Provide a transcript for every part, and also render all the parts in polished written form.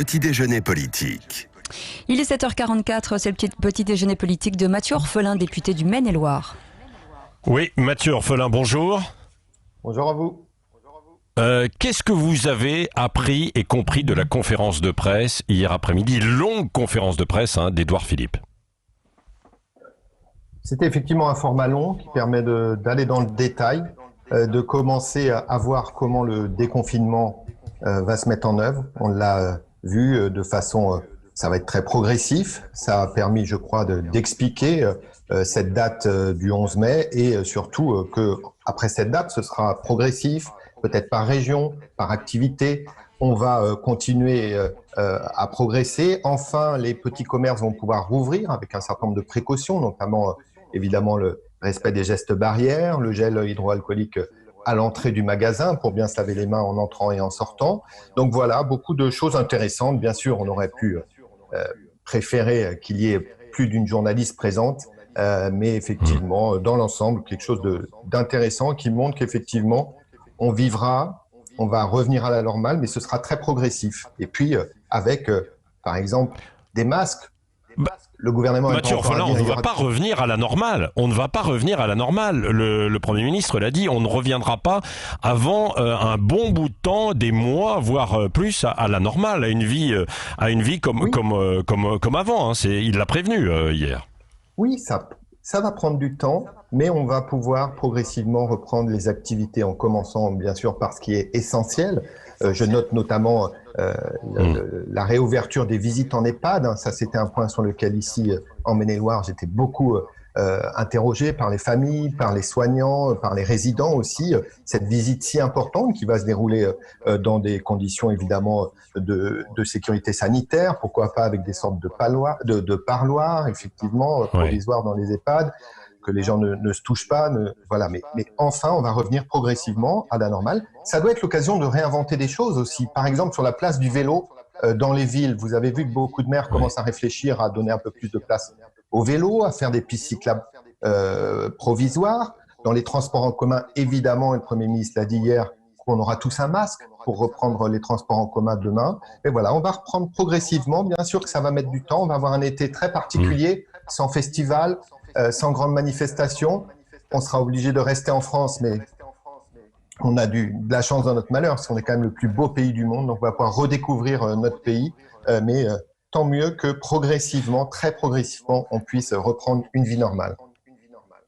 Petit déjeuner politique. Il est 7h44, c'est le petit déjeuner politique de Mathieu Orphelin, député du Maine-et-Loire. Oui, Mathieu Orphelin, bonjour. Bonjour à vous. Qu'est-ce que vous avez appris et compris de la conférence de presse hier après-midi, longue conférence de presse d'Édouard Philippe? C'était effectivement un format long qui permet d'aller dans le détail, de commencer à voir comment le déconfinement va se mettre en œuvre. On l'a vu de façon, ça va être très progressif. Ça a permis, je crois, d'expliquer cette date du 11 mai et surtout que après cette date, ce sera progressif, peut-être par région, par activité. On va continuer à progresser. Enfin, les petits commerces vont pouvoir rouvrir avec un certain nombre de précautions, notamment évidemment le respect des gestes barrières, le gel hydroalcoolique à l'entrée du magasin pour bien se laver les mains en entrant et en sortant. Donc voilà, beaucoup de choses intéressantes. Bien sûr, on aurait pu préférer qu'il y ait plus d'une journaliste présente, mais effectivement, dans l'ensemble, quelque chose d'intéressant qui montre qu'effectivement, on vivra, on va revenir à la normale, mais ce sera très progressif. Et puis, avec, par exemple, des masques. Le gouvernement Mathieu Orphelin, on ne va pas revenir à la normale. On ne va pas revenir à la normale. Le Premier ministre l'a dit, on ne reviendra pas avant un bon bout de temps, des mois, voire plus, à la normale, à une vie comme avant. Il l'a prévenu hier. Oui, ça va prendre du temps, mais on va pouvoir progressivement reprendre les activités en commençant bien sûr par ce qui est essentiel. Je note notamment la réouverture des visites en EHPAD. Ça, c'était un point sur lequel ici, en Maine-et-Loire, j'étais beaucoup interrogé par les familles, par les soignants, par les résidents aussi. Cette visite si importante qui va se dérouler dans des conditions évidemment de sécurité sanitaire, pourquoi pas avec des sortes de parloirs, effectivement, provisoires dans les EHPAD, que les gens ne se touchent pas. Voilà. Mais enfin, on va revenir progressivement à la normale. Ça doit être l'occasion de réinventer des choses aussi. Par exemple, sur la place du vélo dans les villes, vous avez vu que beaucoup de maires commencent à réfléchir à donner un peu plus de place au vélo, à faire des pistes cyclables provisoires. Dans les transports en commun, évidemment, et le Premier ministre l'a dit hier, on aura tous un masque pour reprendre les transports en commun demain. Et voilà, on va reprendre progressivement. Bien sûr que ça va mettre du temps. On va avoir un été très particulier, sans festival, sans grande manifestation. On sera obligé de rester en France, mais on a de la chance dans notre malheur, parce qu'on est quand même le plus beau pays du monde, donc on va pouvoir redécouvrir notre pays, mais tant mieux que progressivement, très progressivement, on puisse reprendre une vie normale.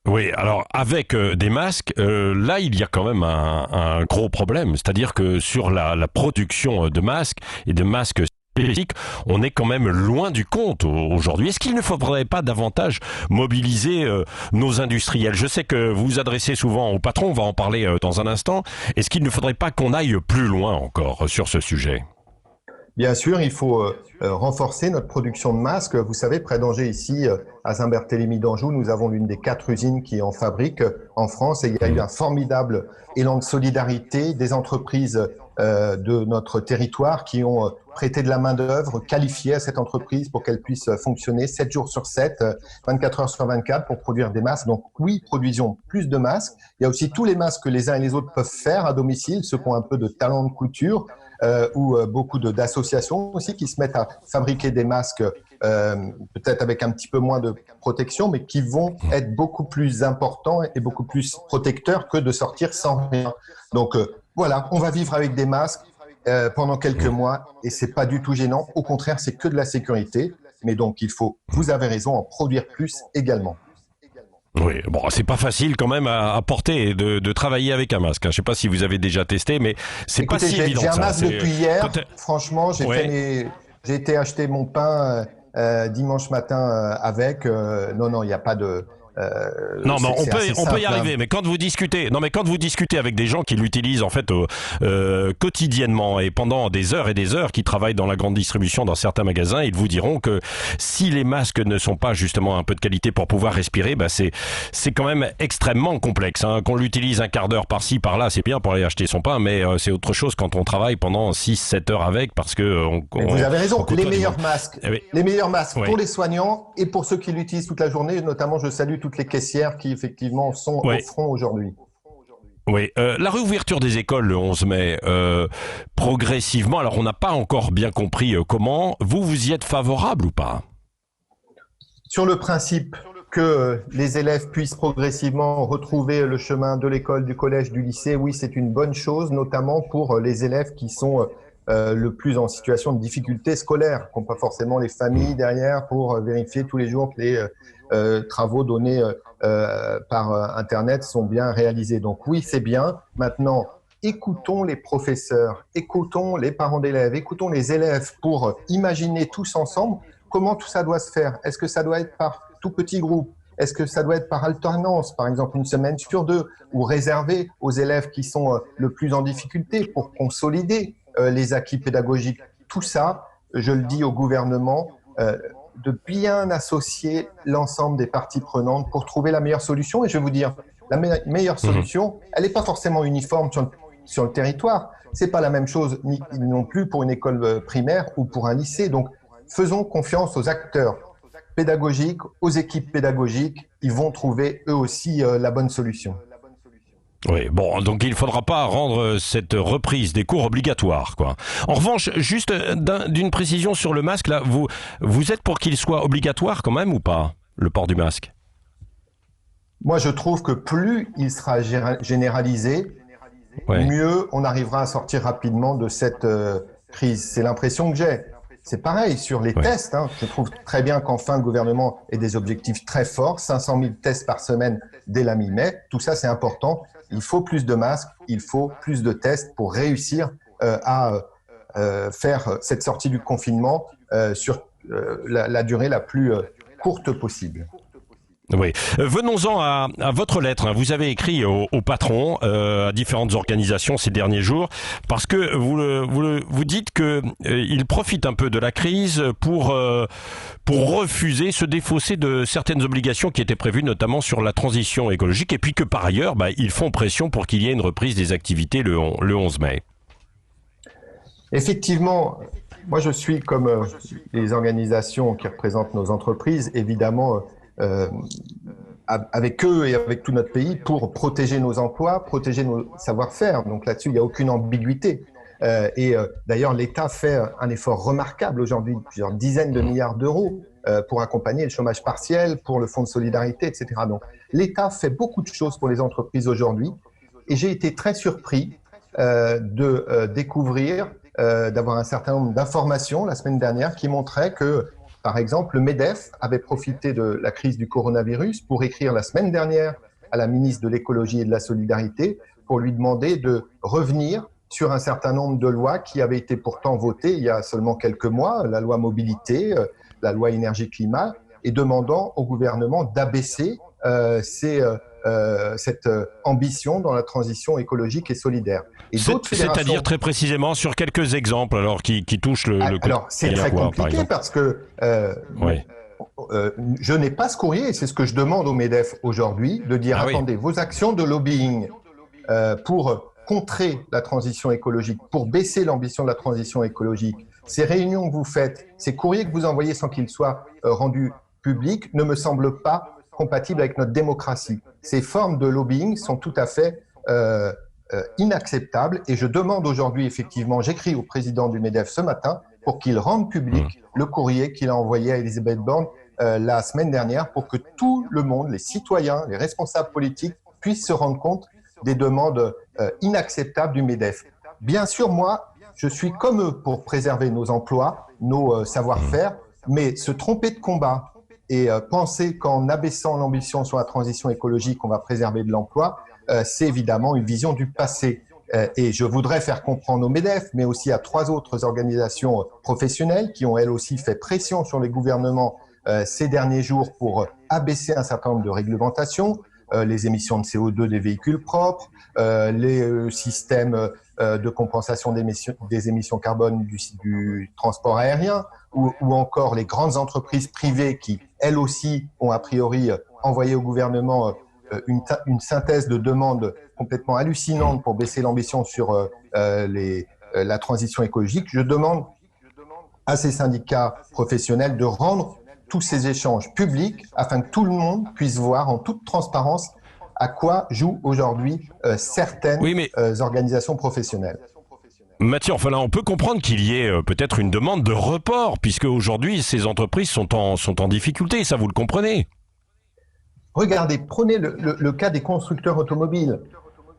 Oui, alors avec des masques, là il y a quand même un gros problème, c'est-à-dire que sur la production de masques et de masques spécifiques, on est quand même loin du compte aujourd'hui. Est-ce qu'il ne faudrait pas davantage mobiliser nos industriels? Je sais que vous vous adressez souvent au patron, on va en parler dans un instant. Est-ce qu'il ne faudrait pas qu'on aille plus loin encore sur ce sujet? Bien sûr, il faut renforcer notre production de masques. Vous savez, près d'Angers, ici, à Saint-Barthélemy d'Anjou, nous avons l'une des 4 usines qui en fabriquent en France. Et il y a eu un formidable élan de solidarité des entreprises de notre territoire qui ont prêté de la main-d'œuvre qualifiée à cette entreprise pour qu'elle puisse fonctionner 7 jours sur 7, 24 heures sur 24 pour produire des masques. Donc oui, produisons plus de masques. Il y a aussi tous les masques que les uns et les autres peuvent faire à domicile, ceux qui ont un peu de talent de couture, ou beaucoup d'associations aussi qui se mettent à fabriquer des masques peut-être avec un petit peu moins de protection, mais qui vont être beaucoup plus importants et beaucoup plus protecteurs que de sortir sans rien. Donc voilà, on va vivre avec des masques pendant quelques mois et c'est pas du tout gênant. Au contraire, c'est que de la sécurité. Mais donc il faut, vous avez raison, en produire plus également. Oui, bon, c'est pas facile quand même à porter de travailler avec un masque. Je sais pas si vous avez déjà testé, mais c'est pas si évident. J'ai un masque depuis hier. Franchement, j'ai été acheter mon pain dimanche matin avec. Non, il n'y a pas de. Non, mais on peut y arriver. Mais quand vous discutez, avec des gens qui l'utilisent en fait quotidiennement et pendant des heures et des heures, qui travaillent dans la grande distribution dans certains magasins, ils vous diront que si les masques ne sont pas justement un peu de qualité pour pouvoir respirer, c'est quand même extrêmement complexe. Qu'on l'utilise un quart d'heure par-ci par-là, c'est bien pour aller acheter son pain, mais c'est autre chose quand on travaille pendant 6-7 heures avec, parce que vous avez raison. Les meilleurs masques, les meilleurs masques pour les soignants et pour ceux qui l'utilisent toute la journée. Notamment, je salue toutes les caissières qui effectivement sont au front aujourd'hui. Oui, la réouverture des écoles le 11 mai, progressivement, alors on n'a pas encore bien compris comment, vous y êtes favorable ou pas? Sur le principe que les élèves puissent progressivement retrouver le chemin de l'école, du collège, du lycée, oui, c'est une bonne chose, notamment pour les élèves qui sont le plus en situation de difficulté scolaire, qui n'ont pas forcément les familles derrière pour vérifier tous les jours que les travaux donnés par Internet sont bien réalisés. Donc oui, c'est bien. Maintenant, écoutons les professeurs, écoutons les parents d'élèves, écoutons les élèves pour imaginer tous ensemble comment tout ça doit se faire. Est-ce que ça doit être par tout petit groupe? Est-ce que ça doit être par alternance, par exemple une semaine sur deux, ou réservé aux élèves qui sont le plus en difficulté pour consolider les acquis pédagogiques? Tout ça, je le dis au gouvernement, de bien associer l'ensemble des parties prenantes pour trouver la meilleure solution. Et je vais vous dire, la meilleure solution, elle n'est pas forcément uniforme sur le territoire. C'est pas la même chose non plus pour une école primaire ou pour un lycée. Donc, faisons confiance aux acteurs pédagogiques, aux équipes pédagogiques. Ils vont trouver eux aussi la bonne solution. Oui, bon, donc il ne faudra pas rendre cette reprise des cours obligatoire, quoi. En revanche, juste d'une précision sur le masque, là, vous êtes pour qu'il soit obligatoire quand même ou pas, le port du masque? Moi, je trouve que plus il sera généralisé, mieux on arrivera à sortir rapidement de cette crise. C'est l'impression que j'ai. C'est pareil sur les tests. Hein. Je trouve très bien qu'enfin le gouvernement ait des objectifs très forts, 500 000 tests par semaine dès la mi-mai. Tout ça, c'est important. Il faut plus de masques, il faut plus de tests pour réussir à faire cette sortie du confinement sur la durée la plus courte possible. Oui. Venons-en à votre lettre. Vous avez écrit au patron, à différentes organisations ces derniers jours, parce que vous dites que il profite un peu de la crise pour refuser, se défausser de certaines obligations qui étaient prévues, notamment sur la transition écologique, et puis que par ailleurs, ils font pression pour qu'il y ait une reprise des activités le 11 mai. Effectivement, moi je suis comme les organisations qui représentent nos entreprises, évidemment, avec eux et avec tout notre pays pour protéger nos emplois, protéger nos savoir-faire. Donc là-dessus, il n'y a aucune ambiguïté. D'ailleurs, l'État fait un effort remarquable aujourd'hui, plusieurs dizaines de milliards d'euros pour accompagner le chômage partiel, pour le fonds de solidarité, etc. Donc l'État fait beaucoup de choses pour les entreprises aujourd'hui. Et j'ai été très surpris de découvrir, d'avoir un certain nombre d'informations la semaine dernière qui montraient que par exemple, le MEDEF avait profité de la crise du coronavirus pour écrire la semaine dernière à la ministre de l'écologie et de la solidarité pour lui demander de revenir sur un certain nombre de lois qui avaient été pourtant votées il y a seulement quelques mois, la loi mobilité, la loi énergie-climat, et demandant au gouvernement d'abaisser cette ambition dans la transition écologique et solidaire. C'est-à-dire très précisément sur quelques exemples alors qui touchent le alors c'est très compliqué parce que je n'ai pas ce courrier et c'est ce que je demande au MEDEF aujourd'hui, de dire attendez, vos actions de lobbying pour contrer la transition écologique, pour baisser l'ambition de la transition écologique, ces réunions que vous faites, ces courriers que vous envoyez sans qu'ils soient rendus publics ne me semblent pas compatibles avec notre démocratie. Ces formes de lobbying sont tout à fait inacceptables et je demande aujourd'hui effectivement, j'écris au président du MEDEF ce matin pour qu'il rende public le courrier qu'il a envoyé à Elisabeth Borne la semaine dernière pour que tout le monde, les citoyens, les responsables politiques puissent se rendre compte des demandes inacceptables du MEDEF. Bien sûr, moi, je suis comme eux pour préserver nos emplois, nos savoir-faire, mais se tromper de combat et penser qu'en abaissant l'ambition sur la transition écologique, on va préserver de l'emploi, c'est évidemment une vision du passé. Et je voudrais faire comprendre au MEDEF, mais aussi à 3 autres organisations professionnelles qui ont elles aussi fait pression sur les gouvernements ces derniers jours pour abaisser un certain nombre de réglementations, les émissions de CO2 des véhicules propres, les systèmes de compensation des émissions carbone du transport aérien, ou encore les grandes entreprises privées qui, elles aussi, ont a priori envoyé au gouvernement une synthèse de demandes complètement hallucinante pour baisser l'ambition sur la transition écologique. Je demande à ces syndicats professionnels de rendre tous ces échanges publics afin que tout le monde puisse voir en toute transparence à quoi jouent aujourd'hui certaines organisations professionnelles. Mathieu Orphelin, on peut comprendre qu'il y ait peut-être une demande de report, puisque aujourd'hui ces entreprises sont en difficulté, ça vous le comprenez? Regardez, prenez le cas des constructeurs automobiles,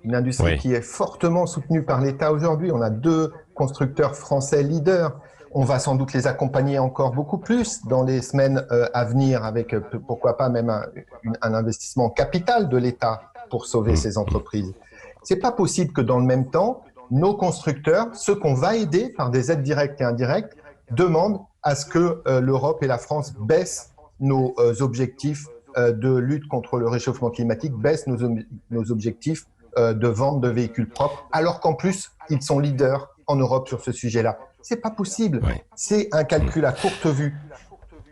une industrie qui est fortement soutenue par l'État aujourd'hui. On a 2 constructeurs français leaders. On va sans doute les accompagner encore beaucoup plus dans les semaines à venir avec, pourquoi pas, même un investissement capital de l'État pour sauver ces entreprises. C'est pas possible que dans le même temps, nos constructeurs, ceux qu'on va aider par des aides directes et indirectes, demandent à ce que l'Europe et la France baissent nos objectifs de lutte contre le réchauffement climatique, baissent nos objectifs de vente de véhicules propres, alors qu'en plus, ils sont leaders en Europe sur ce sujet-là. C'est pas possible. C'est un calcul à courte vue.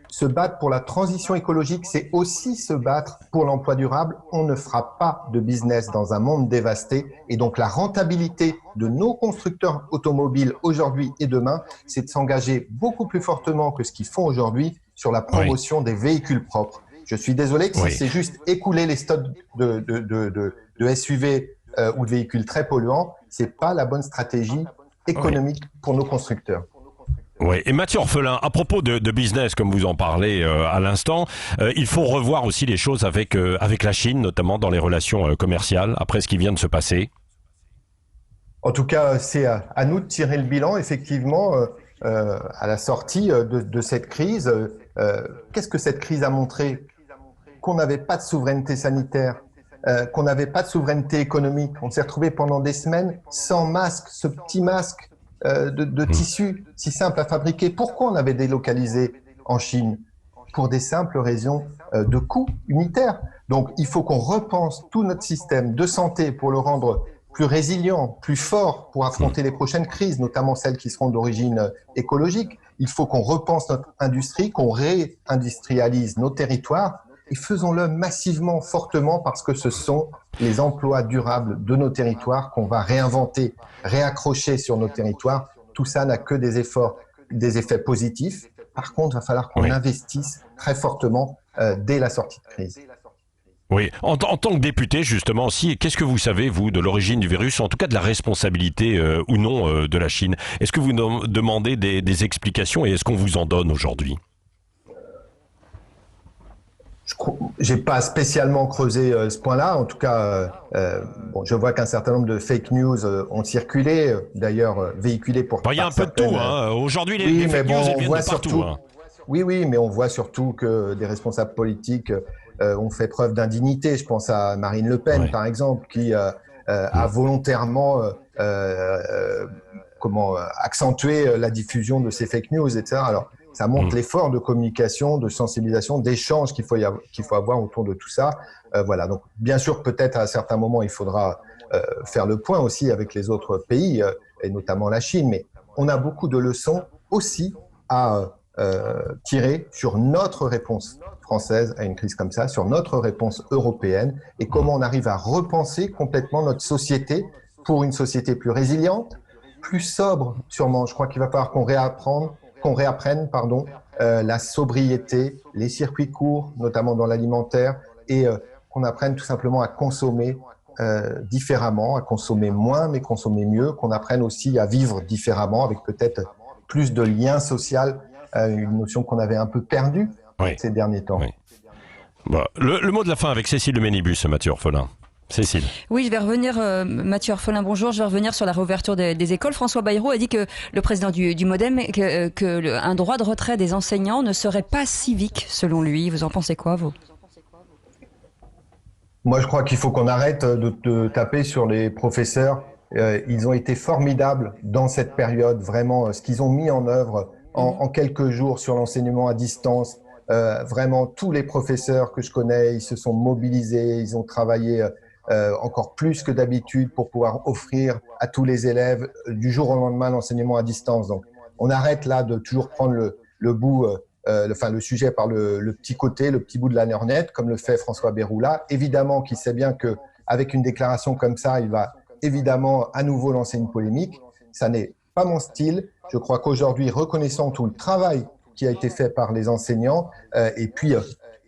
Se battre pour la transition écologique, c'est aussi se battre pour l'emploi durable. On ne fera pas de business dans un monde dévasté. Et donc, la rentabilité de nos constructeurs automobiles aujourd'hui et demain, c'est de s'engager beaucoup plus fortement que ce qu'ils font aujourd'hui sur la promotion des véhicules propres. Je suis désolé que si c'est juste écouler les stocks de SUV ou de véhicules très polluants, c'est pas la bonne stratégie économique pour nos constructeurs. Oui, et Mathieu Orphelin, à propos de business, comme vous en parlez à l'instant, il faut revoir aussi les choses avec la Chine, notamment dans les relations commerciales, après ce qui vient de se passer. En tout cas, c'est à nous de tirer le bilan, effectivement, à la sortie de cette crise. Qu'est-ce que cette crise a montré? Qu'on n'avait pas de souveraineté sanitaire, qu'on n'avait pas de souveraineté économique. On s'est retrouvé pendant des semaines sans masque, ce petit masque de tissu si simple à fabriquer. Pourquoi on avait délocalisé en Chine? Pour des simples raisons de coûts unitaires. Donc, il faut qu'on repense tout notre système de santé pour le rendre plus résilient, plus fort pour affronter les prochaines crises, notamment celles qui seront d'origine écologique. Il faut qu'on repense notre industrie, qu'on réindustrialise nos territoires et faisons-le massivement, fortement, parce que ce sont les emplois durables de nos territoires qu'on va réinventer, réaccrocher sur nos territoires. Tout ça n'a que des effets positifs. Par contre, il va falloir qu'on investisse très fortement dès la sortie de crise. Oui, en tant que député, justement, qu'est-ce que vous savez, vous, de l'origine du virus, en tout cas de la responsabilité ou non de la Chine? Est-ce que vous demandez des explications et est-ce qu'on vous en donne aujourd'hui? J'ai pas spécialement creusé ce point-là. En tout cas, je vois qu'un certain nombre de fake news ont circulé, d'ailleurs véhiculés pour. Il y a un peu de tout. Aujourd'hui, les fake news viennent de partout. Oui, mais on voit surtout que des responsables politiques ont fait preuve d'indignité. Je pense à Marine Le Pen, par exemple, qui a volontairement accentué la diffusion de ces fake news, etc. Alors, ça montre l'effort de communication, de sensibilisation, d'échange qu'il faut avoir autour de tout ça. Voilà. Donc, bien sûr, peut-être à certains moments, il faudra faire le point aussi avec les autres pays, et notamment la Chine. Mais on a beaucoup de leçons aussi à tirer sur notre réponse française à une crise comme ça, sur notre réponse européenne, et comment on arrive à repenser complètement notre société pour une société plus résiliente, plus sobre, sûrement. Je crois qu'il va falloir qu'on réapprenne la sobriété, les circuits courts, notamment dans l'alimentaire, et qu'on apprenne tout simplement à consommer différemment, à consommer moins, mais consommer mieux, qu'on apprenne aussi à vivre différemment, avec peut-être plus de lien social, une notion qu'on avait un peu perdue ces derniers temps. Bon, le mot de la fin avec Cécile de Ménibus, Mathieu Orphelin. Cécile. Oui, je vais revenir, Mathieu Orphelin, bonjour, je vais revenir sur la réouverture des écoles. François Bayrou a dit que le président du MoDem, un droit de retrait des enseignants ne serait pas civique, selon lui. Vous en pensez quoi, vous? Moi, je crois qu'il faut qu'on arrête de taper sur les professeurs. Ils ont été formidables dans cette période, vraiment, ce qu'ils ont mis en œuvre en quelques jours sur l'enseignement à distance. Vraiment, tous les professeurs que je connais, ils se sont mobilisés, ils ont travaillé encore plus que d'habitude pour pouvoir offrir à tous les élèves du jour au lendemain l'enseignement à distance. Donc, on arrête là de toujours prendre le sujet par le petit côté, le petit bout de la lorgnette, comme le fait François Bayrou là. Évidemment qu'il sait bien que avec une déclaration comme ça, il va évidemment à nouveau lancer une polémique. Ça n'est pas mon style. Je crois qu'aujourd'hui, reconnaissons tout le travail qui a été fait par les enseignants et puis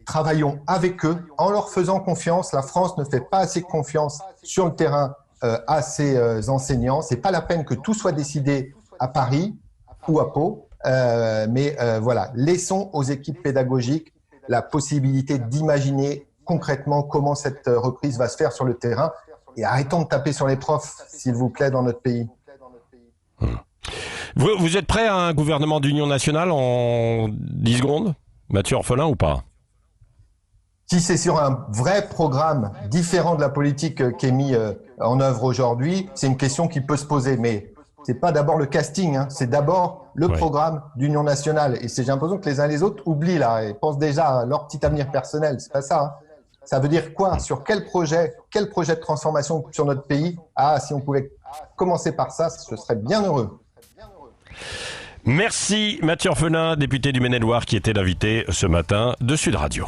travaillons avec eux en leur faisant confiance. La France ne fait pas assez confiance sur le terrain à ses enseignants. C'est pas la peine que tout soit décidé à Paris ou à Pau, mais voilà, laissons aux équipes pédagogiques la possibilité d'imaginer concrètement comment cette reprise va se faire sur le terrain et arrêtons de taper sur les profs, s'il vous plaît, dans notre pays. Vous êtes prêt à un gouvernement d'union nationale en 10 secondes, Mathieu Orphelin, ou pas? Si c'est sur un vrai programme différent de la politique qui est mis en œuvre aujourd'hui, c'est une question qui peut se poser. Mais c'est pas d'abord le casting, hein, c'est d'abord le programme d'union nationale. Et j'ai l'impression que les uns et les autres oublient là et pensent déjà à leur petit avenir personnel. C'est pas ça. Hein. Ça veut dire quoi? Sur quel projet de transformation sur notre pays? Ah, si on pouvait commencer par ça, je serais bien heureux. Merci Mathieu Orphelin, député du Maine-et-Loire, qui était l'invité ce matin de Sud Radio.